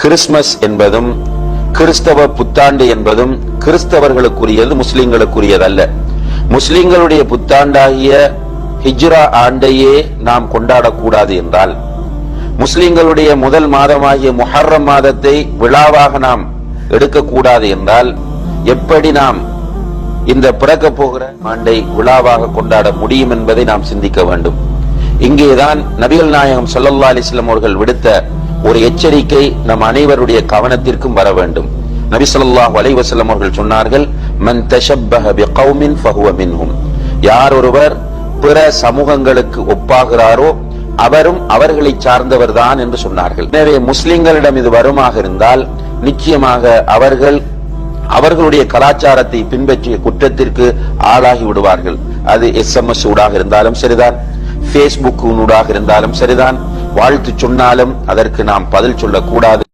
Christmas என்பதும் கிறிஸ்தவ புத்தாண்டு என்பதும் கிறிஸ்தவர்களுக்குரியது, முஸ்லிம்களுக்குரியதல்ல. முஸ்லிம்களுடைய புத்தாண்டாகிய ஹிஜ்ரா ஆண்டையே நாம் கொண்டாடக்கூடாது என்றால், முஸ்லிம்களுடைய முதல் மாதமாகிய முஹர்ரம் மாதத்தை விழாவாக நாம் எடுக்கக்கூடாது என்றால், எப்படி நாம் இந்த பிறக்க போகிற ஆண்டை விழாவாக கொண்டாட முடியும் என்பதை நாம் சிந்திக்க வேண்டும். இங்கேதான் நபிகள் நாயகம் ஸல்லல்லாஹு அலைஹி வஸல்லம் அவர்கள் விடுத்த ஒரு எச்சரிக்கை நம் அனைவருடைய கவனத்திற்கும் வர வேண்டும். நபி ஸல்லல்லாஹு அலைஹி வஸல்லம் அவர்கள் சொன்னார்கள், மன் தஷப்பஹ பிகௌமின் ஃபஹுவ மின்ஹும். யார் ஒருவர் பிற சமூகங்களுக்கு ஒப்பாகிறாரோ அவரும் அவர்களை சார்ந்தவர் தான் என்று சொன்னார்கள். எனவே முஸ்லிம்களிடம் இது வருமாக இருந்தால் நிச்சயமாக அவர்களுடைய கலாச்சாரத்தை பின்பற்றிய குற்றத்திற்கு ஆளாகி விடுவார்கள். அது SMS ஊடாக இருந்தாலும் சரிதான், Facebook ஊடாக இருந்தாலும் சரிதான். வாழ்த்து சொன்னாலும் அதற்கு நாம் பதில் சொல்லக்கூடாது.